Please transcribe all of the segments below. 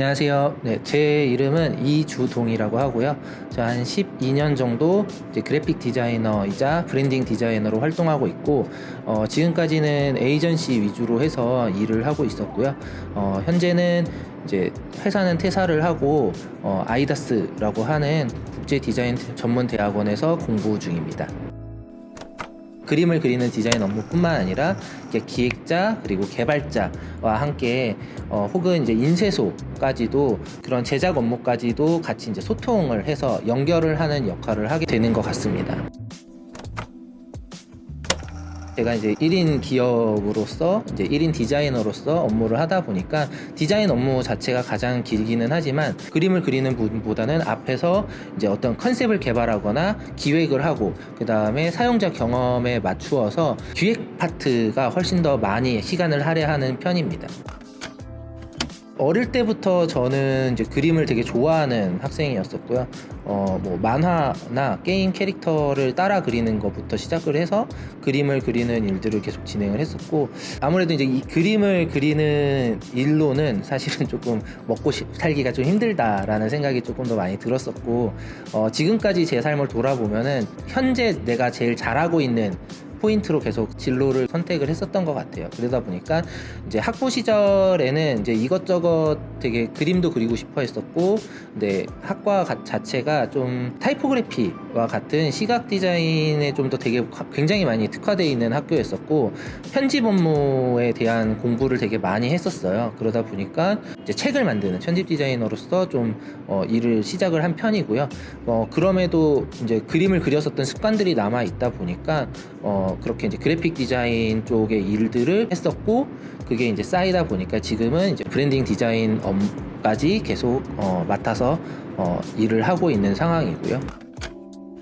안녕하세요. 네, 제 이름은 이주동이라고 하고요. 저 한 12년 정도 이제 그래픽 디자이너이자 브랜딩 디자이너로 활동하고 있고, 지금까지는 에이전시 위주로 해서 일을 하고 있었고요. 현재는 이제 회사는 퇴사를 하고, 아이다스라고 하는 국제 디자인 전문 대학원에서 공부 중입니다. 그림을 그리는 디자인 업무뿐만 아니라 기획자 그리고 개발자와 함께 혹은 이제 인쇄소까지도 그런 제작 업무까지도 같이 이제 소통을 해서 연결을 하는 역할을 하게 되는 것 같습니다. 제가 이제 1인 기업으로서 이제 1인 디자이너로서 업무를 하다 보니까 디자인 업무 자체가 가장 길기는 하지만 그림을 그리는 부분보다는 앞에서 이제 어떤 컨셉을 개발하거나 기획을 하고 그 다음에 사용자 경험에 맞추어서 기획 파트가 훨씬 더 많이 시간을 할애하는 편입니다. 어릴 때부터 저는 이제 그림을 되게 좋아하는 학생이었었고요. 뭐 만화나 게임 캐릭터를 따라 그리는 것부터 시작을 해서 그림을 그리는 일들을 계속 진행을 했었고, 아무래도 이제 이 그림을 그리는 일로는 사실은 조금 먹고 살기가 좀 힘들다라는 생각이 조금 더 많이 들었었고, 지금까지 제 삶을 돌아보면은 현재 내가 제일 잘하고 있는 포인트로 계속 진로를 선택을 했었던 것 같아요. 그러다 보니까 이제 학부 시절에는 이제 이것저것 되게 그림도 그리고 싶어 했었고, 근데 학과 자체가 좀 타이포그래피와 같은 시각 디자인에 좀 더 되게 굉장히 많이 특화되어 있는 학교였었고, 편집 업무에 대한 공부를 되게 많이 했었어요. 그러다 보니까 이제 책을 만드는 편집 디자이너로서 좀 일을 시작을 한 편이고요. 그럼에도 이제 그림을 그렸었던 습관들이 남아 있다 보니까 그렇게 이제 그래픽 디자인 쪽의 일들을 했었고, 그게 이제 쌓이다 보니까 지금은 이제 브랜딩 디자인 업무까지 계속 맡아서 일을 하고 있는 상황이고요.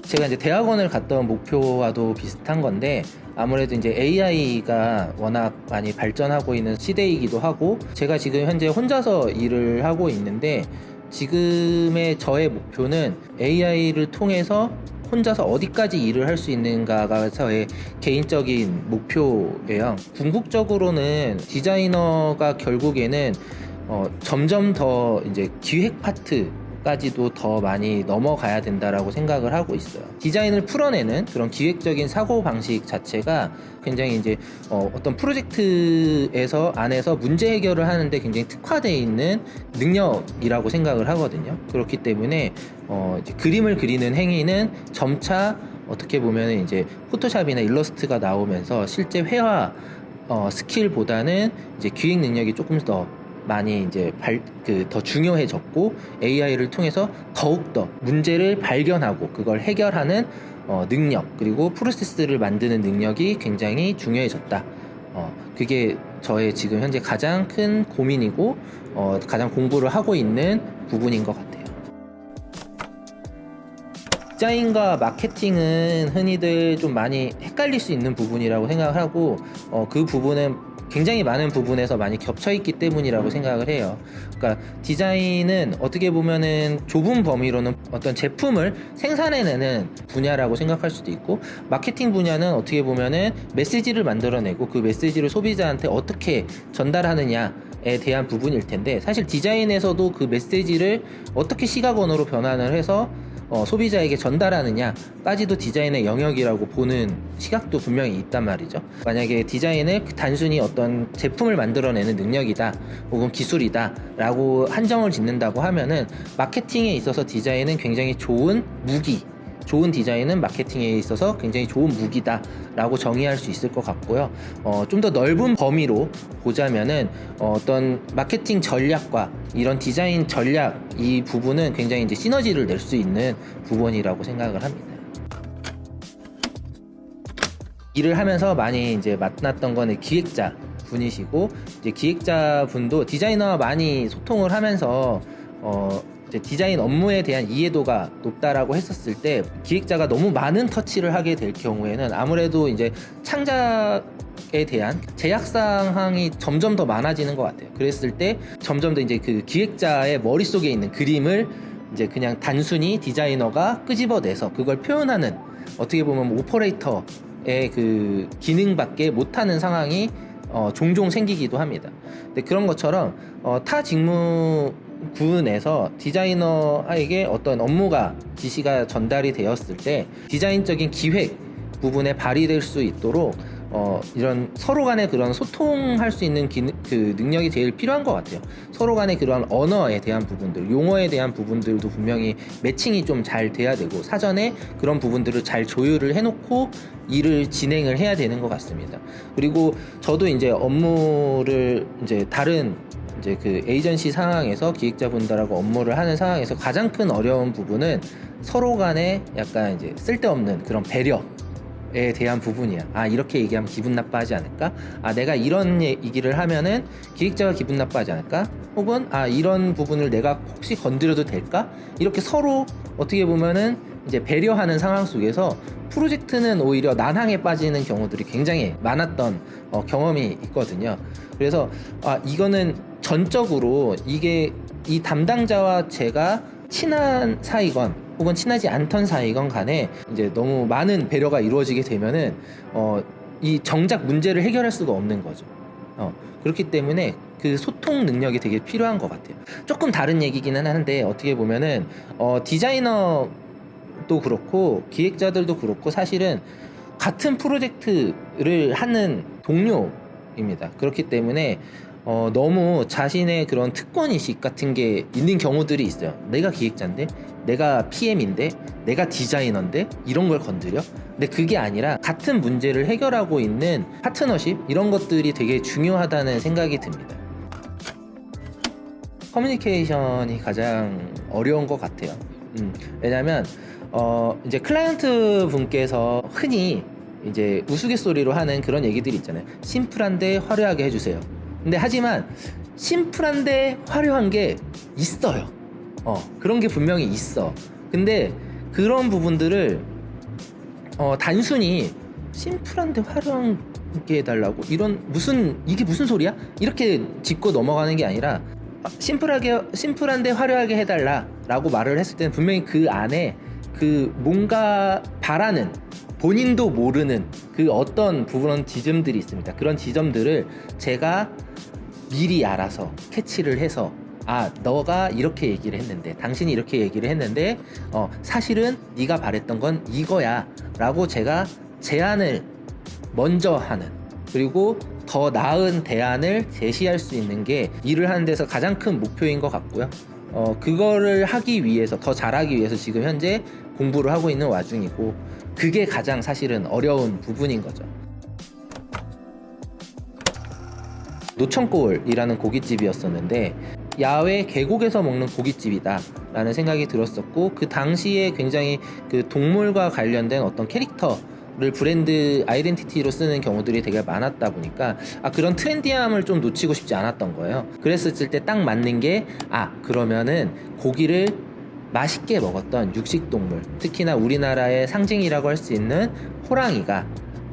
제가 이제 대학원을 갔던 목표와도 비슷한 건데, 아무래도 이제 AI가 워낙 많이 발전하고 있는 시대이기도 하고, 제가 지금 현재 혼자서 일을 하고 있는데, 지금의 저의 목표는 AI를 통해서 혼자서 어디까지 일을 할 수 있는가가 저의 개인적인 목표예요. 궁극적으로는 디자이너가 결국에는 점점 더 이제 기획 파트까지도 더 많이 넘어가야 된다라고 생각을 하고 있어요. 디자인을 풀어내는 그런 기획적인 사고 방식 자체가 굉장히 이제 어떤 프로젝트에서 안에서 문제 해결을 하는데 굉장히 특화되어 있는 능력이라고 생각을 하거든요. 그렇기 때문에 이제 그림을 그리는 행위는 점차 어떻게 보면 이제 포토샵이나 일러스트가 나오면서 실제 회화 스킬보다는 이제 기획 능력이 조금 더 많이 이제 더 중요해졌고, AI를 통해서 더욱더 문제를 발견하고 그걸 해결하는 능력, 그리고 프로세스를 만드는 능력이 굉장히 중요해졌다. 그게 저의 지금 현재 가장 큰 고민이고 가장 공부를 하고 있는 부분인 것 같아요. 디자인과 마케팅은 흔히들 좀 많이 헷갈릴 수 있는 부분이라고 생각을 하고, 그 부분은 굉장히 많은 부분에서 많이 겹쳐있기 때문이라고 생각을 해요. 그러니까 디자인은 어떻게 보면은 좁은 범위로는 어떤 제품을 생산해내는 분야라고 생각할 수도 있고, 마케팅 분야는 어떻게 보면은 메시지를 만들어내고 그 메시지를 소비자한테 어떻게 전달하느냐에 대한 부분일 텐데, 사실 디자인에서도 그 메시지를 어떻게 시각 언어로 변환을 해서 소비자에게 전달하느냐까지도 디자인의 영역이라고 보는 시각도 분명히 있단 말이죠. 만약에 디자인을 단순히 어떤 제품을 만들어내는 능력이다 혹은 기술이다 라고 한정을 짓는다고 하면은, 마케팅에 있어서 디자인은 굉장히 좋은 무기, 좋은 디자인은 마케팅에 있어서 굉장히 좋은 무기다 라고 정의할 수 있을 것 같고요. 좀 더 넓은 범위로 보자면은 어떤 마케팅 전략과 이런 디자인 전략, 이 부분은 굉장히 이제 시너지를 낼 수 있는 부분이라고 생각을 합니다. 일을 하면서 많이 이제 만났던 거는 기획자 분이시고, 이제 기획자 분도 디자이너와 많이 소통을 하면서 이제 디자인 업무에 대한 이해도가 높다라고 했었을 때, 기획자가 너무 많은 터치를 하게 될 경우에는 아무래도 이제 창작에 대한 제약사항이 점점 더 많아지는 것 같아요. 그랬을 때 점점 더 이제 그 기획자의 머릿속에 있는 그림을 이제 그냥 단순히 디자이너가 끄집어내서 그걸 표현하는, 어떻게 보면 오퍼레이터의 그 기능밖에 못하는 상황이 종종 생기기도 합니다. 근데 그런 것처럼 타 직무 구은에서 디자이너에게 어떤 업무가 지시가 전달이 되었을 때 디자인적인 기획 부분에 발휘될 수 있도록 이런 서로 간의 그런 소통할 수 있는 그 능력이 제일 필요한 것 같아요. 서로 간의 그런 언어에 대한 부분들, 용어에 대한 부분들도 분명히 매칭이 좀 잘 돼야 되고 사전에 그런 부분들을 잘 조율을 해놓고 일을 진행을 해야 되는 것 같습니다. 그리고 저도 이제 업무를 이제 다른 이제 그 에이전시 상황에서 기획자분들하고 업무를 하는 상황에서 가장 큰 어려운 부분은 서로 간에 약간 이제 쓸데없는 그런 배려에 대한 부분이야. 아, 이렇게 얘기하면 기분 나빠하지 않을까? 아, 내가 이런 얘기를 하면은 기획자가 기분 나빠하지 않을까? 혹은 아, 이런 부분을 내가 혹시 건드려도 될까? 이렇게 서로 어떻게 보면은 이제 배려하는 상황 속에서 프로젝트는 오히려 난항에 빠지는 경우들이 굉장히 많았던 경험이 있거든요. 그래서 이거는 전적으로 이게 이 담당자와 제가 친한 사이건 혹은 친하지 않던 사이건 간에 이제 너무 많은 배려가 이루어지게 되면은 이 정작 문제를 해결할 수가 없는 거죠. 그렇기 때문에 그 소통 능력이 되게 필요한 것 같아요. 조금 다른 얘기기는 하는데 어떻게 보면은 디자이너도 그렇고 기획자들도 그렇고 사실은 같은 프로젝트를 하는 동료입니다. 그렇기 때문에 너무 자신의 그런 특권의식 같은 게 있는 경우들이 있어요. 내가 기획자인데, 내가 PM인데, 내가 디자이너인데 이런 걸 건드려? 근데 그게 아니라 같은 문제를 해결하고 있는 파트너십 이런 것들이 되게 중요하다는 생각이 듭니다. 커뮤니케이션이 가장 어려운 것 같아요. 왜냐면 이제 클라이언트 분께서 흔히 이제 우스갯소리로 하는 그런 얘기들이 있잖아요. 심플한데 화려하게 해주세요. 근데 하지만 심플한데 화려한 게 있어요. 그런 게 분명히 있어. 근데 그런 부분들을 단순히 심플한데 화려하게 해달라고 이런 이게 무슨 소리야? 이렇게 짚고 넘어가는 게 아니라 심플한데 화려하게 해달라라고 말을 했을 때는 분명히 그 안에 그 뭔가 바라는 본인도 모르는 그 어떤 부분 지점들이 있습니다. 그런 지점들을 제가 미리 알아서 캐치를 해서 너가 이렇게 얘기를 했는데 당신이 이렇게 얘기를 했는데 사실은 네가 바랬던 건 이거야 라고 제가 제안을 먼저 하는, 그리고 더 나은 대안을 제시할 수 있는 게 일을 하는 데서 가장 큰 목표인 것 같고요. 그거를 하기 위해서 더 잘하기 위해서 지금 현재 공부를 하고 있는 와중이고 그게 가장 사실은 어려운 부분인 거죠. 노천골이라는 고깃집이었었는데 야외 계곡에서 먹는 고깃집이다 라는 생각이 들었었고 그 당시에 굉장히 그 동물과 관련된 어떤 캐릭터를 브랜드 아이덴티티로 쓰는 경우들이 되게 많았다 보니까 그런 트렌디함을 좀 놓치고 싶지 않았던 거예요. 그랬을 때 딱 맞는 게 그러면은 고기를 맛있게 먹었던 육식동물, 특히나 우리나라의 상징이라고 할 수 있는 호랑이가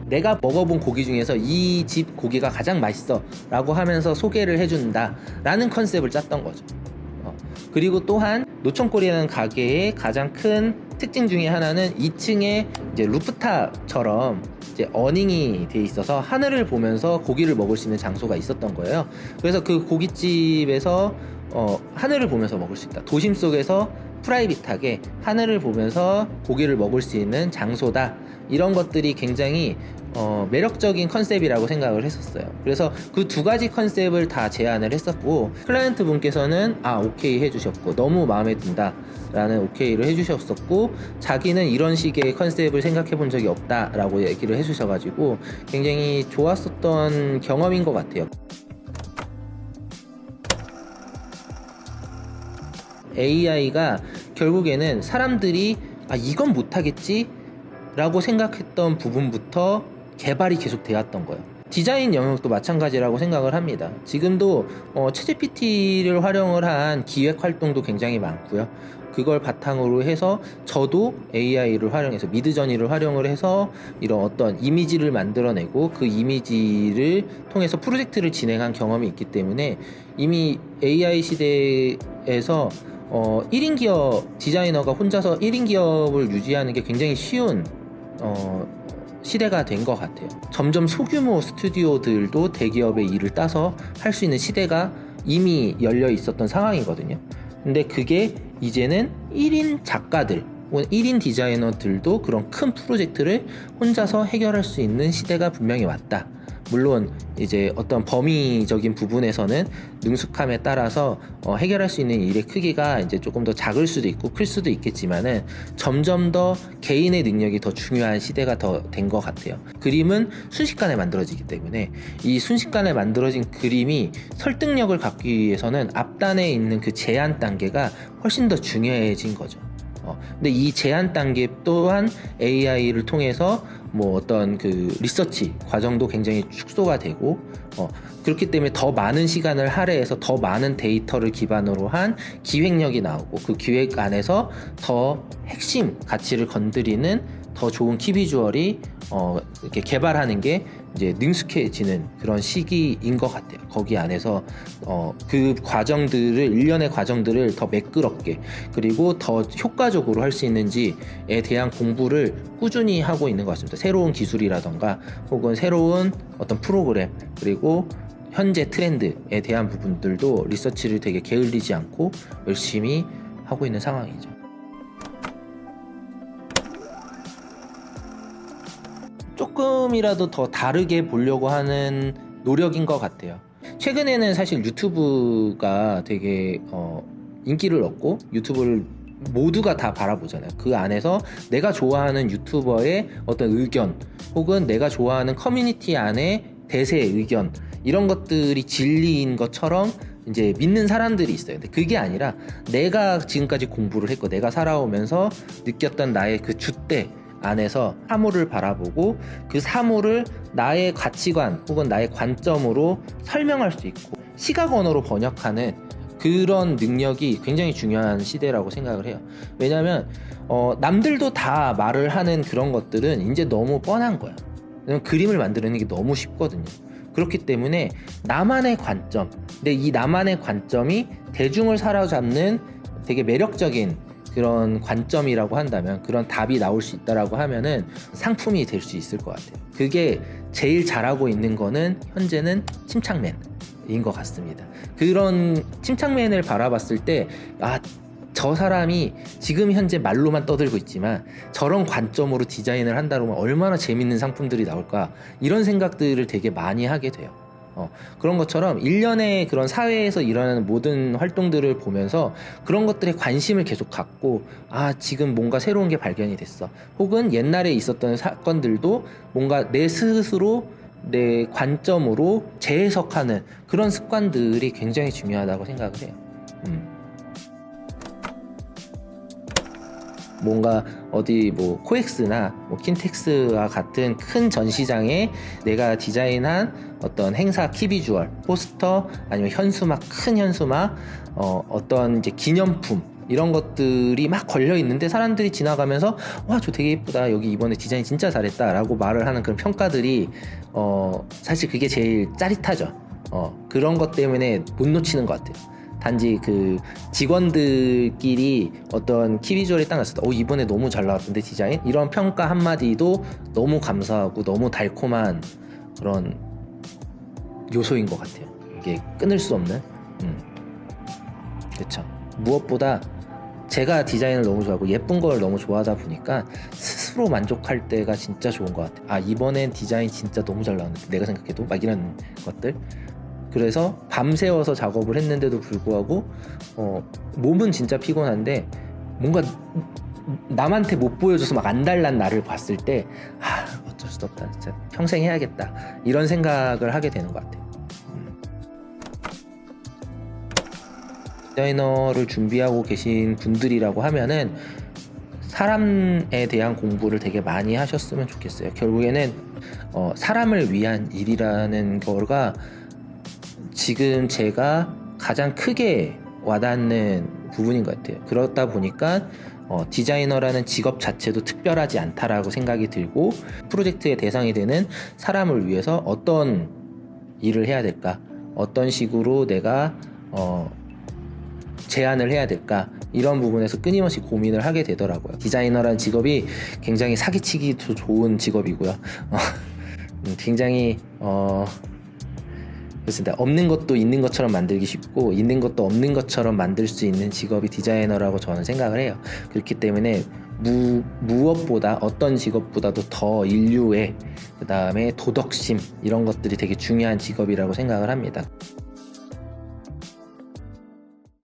내가 먹어본 고기 중에서 이 집 고기가 가장 맛있어 라고 하면서 소개를 해준다 라는 컨셉을 짰던 거죠. 그리고 또한 노천골이라는 가게의 가장 큰 특징 중에 하나는 2층에 이제 루프탑처럼 이제 어닝이 돼 있어서 하늘을 보면서 고기를 먹을 수 있는 장소가 있었던 거예요. 그래서 그 고깃집에서 하늘을 보면서 먹을 수 있다. 도심 속에서 프라이빗하게 하늘을 보면서 고기를 먹을 수 있는 장소다. 이런 것들이 굉장히 매력적인 컨셉이라고 생각을 했었어요. 그래서 그 두 가지 컨셉을 다 제안을 했었고 클라이언트 분께서는 오케이 해주셨고 너무 마음에 든다 라는 오케이를 해주셨었고 자기는 이런 식의 컨셉을 생각해 본 적이 없다 라고 얘기를 해주셔가지고 굉장히 좋았었던 경험인 것 같아요. AI가 결국에는 사람들이 이건 못하겠지 라고 생각했던 부분부터 개발이 계속 되었던 거예요. 디자인 영역도 마찬가지라고 생각을 합니다. 지금도 챗GPT를 활용을 한 기획 활동도 굉장히 많고요. 그걸 바탕으로 해서 저도 AI를 활용해서 미드저니를 활용을 해서 이런 어떤 이미지를 만들어내고 그 이미지를 통해서 프로젝트를 진행한 경험이 있기 때문에 이미 AI 시대에서 1인 기업 디자이너가 혼자서 1인 기업을 유지하는 게 굉장히 쉬운 시대가 된 것 같아요. 점점 소규모 스튜디오들도 대기업의 일을 따서 할 수 있는 시대가 이미 열려 있었던 상황이거든요. 근데 그게 이제는 1인 작가들 1인 디자이너들도 그런 큰 프로젝트를 혼자서 해결할 수 있는 시대가 분명히 왔다. 물론 이제 어떤 범위적인 부분에서는 능숙함에 따라서 해결할 수 있는 일의 크기가 이제 조금 더 작을 수도 있고 클 수도 있겠지만은 점점 더 개인의 능력이 더 중요한 시대가 더 된 것 같아요. 그림은 순식간에 만들어지기 때문에 이 순식간에 만들어진 그림이 설득력을 갖기 위해서는 앞단에 있는 그 제안 단계가 훨씬 더 중요해진 거죠. 근데 이 제한 단계 또한 AI를 통해서 뭐 어떤 그 리서치 과정도 굉장히 축소가 되고 그렇기 때문에 더 많은 시간을 할애해서 더 많은 데이터를 기반으로 한 기획력이 나오고 그 기획 안에서 더 핵심 가치를 건드리는 더 좋은 키비주얼이 이렇게 개발하는 게 이제 능숙해지는 그런 시기인 것 같아요. 거기 안에서 그 과정들을 일련의 과정들을 더 매끄럽게 그리고 더 효과적으로 할 수 있는지에 대한 공부를 꾸준히 하고 있는 것 같습니다. 새로운 기술이라던가 혹은 새로운 어떤 프로그램 그리고 현재 트렌드에 대한 부분들도 리서치를 되게 게을리지 않고 열심히 하고 있는 상황이죠. 조금이라도 더 다르게 보려고 하는 노력인 것 같아요. 최근에는 사실 유튜브가 되게 인기를 얻고 유튜브를 모두가 다 바라보잖아요. 그 안에서 내가 좋아하는 유튜버의 어떤 의견 혹은 내가 좋아하는 커뮤니티 안에 대세의 의견 이런 것들이 진리인 것처럼 이제 믿는 사람들이 있어요. 근데 그게 아니라 내가 지금까지 공부를 했고 내가 살아오면서 느꼈던 나의 그 줏대 안에서 사물을 바라보고 그 사물을 나의 가치관 혹은 나의 관점으로 설명할 수 있고 시각 언어로 번역하는 그런 능력이 굉장히 중요한 시대라고 생각을 해요. 왜냐하면 남들도 다 말을 하는 그런 것들은 이제 너무 뻔한 거야. 왜냐면 그림을 만드는 게 너무 쉽거든요. 그렇기 때문에 나만의 관점, 근데 이 나만의 관점이 대중을 사로잡는 되게 매력적인 그런 관점이라고 한다면 그런 답이 나올 수 있다라고 하면은 상품이 될 수 있을 것 같아요. 그게 제일 잘하고 있는 거는 현재는 침착맨인 것 같습니다. 그런 침착맨을 바라봤을 때 저 사람이 지금 현재 말로만 떠들고 있지만 저런 관점으로 디자인을 한다면 얼마나 재밌는 상품들이 나올까 이런 생각들을 되게 많이 하게 돼요. 그런 것처럼 일련의 그런 사회에서 일어나는 모든 활동들을 보면서 그런 것들에 관심을 계속 갖고 지금 뭔가 새로운 게 발견이 됐어 혹은 옛날에 있었던 사건들도 뭔가 내 스스로 내 관점으로 재해석하는 그런 습관들이 굉장히 중요하다고 생각을 해요. 뭔가 어디 뭐 코엑스나 뭐 킨텍스와 같은 큰 전시장에 내가 디자인한 어떤 행사 키비주얼, 포스터 아니면 현수막, 큰 현수막, 어떤 이제 기념품 이런 것들이 막 걸려 있는데 사람들이 지나가면서 와, 저 되게 예쁘다. 여기 이번에 디자인 진짜 잘했다라고 말을 하는 그런 평가들이 사실 그게 제일 짜릿하죠. 그런 것 때문에 못 놓치는 것 같아요. 단지 그 직원들끼리 어떤 키비주얼이 딱 났을 때 이번에 너무 잘 나왔던데 디자인? 이런 평가 한마디도 너무 감사하고 너무 달콤한 그런 요소인 것 같아요. 이게 끊을 수 없는 그렇죠. 무엇보다 제가 디자인을 너무 좋아하고 예쁜 걸 너무 좋아하다 보니까 스스로 만족할 때가 진짜 좋은 것 같아요. 이번엔 디자인 진짜 너무 잘 나왔는데 내가 생각해도 막 이런 것들. 그래서 밤새워서 작업을 했는데도 불구하고 몸은 진짜 피곤한데 뭔가 남한테 못 보여줘서 막 안달난 나를 봤을 때 어쩔 수 없다, 진짜 평생 해야겠다 이런 생각을 하게 되는 것 같아요. 디자이너를 준비하고 계신 분들이라고 하면은 사람에 대한 공부를 되게 많이 하셨으면 좋겠어요. 결국에는 사람을 위한 일이라는 거가 지금 제가 가장 크게 와닿는 부분인 것 같아요. 그렇다 보니까 디자이너라는 직업 자체도 특별하지 않다라고 생각이 들고 프로젝트의 대상이 되는 사람을 위해서 어떤 일을 해야 될까, 어떤 식으로 내가 제안을 해야 될까, 이런 부분에서 끊임없이 고민을 하게 되더라고요. 디자이너라는 직업이 굉장히 사기치기도 좋은 직업이고요. 굉장히 그렇습니다. 없는 것도 있는 것처럼 만들기 쉽고 있는 것도 없는 것처럼 만들 수 있는 직업이 디자이너라고 저는 생각을 해요. 그렇기 때문에 무엇보다 어떤 직업보다도 더 인류의 그 다음에 도덕심 이런 것들이 되게 중요한 직업이라고 생각을 합니다.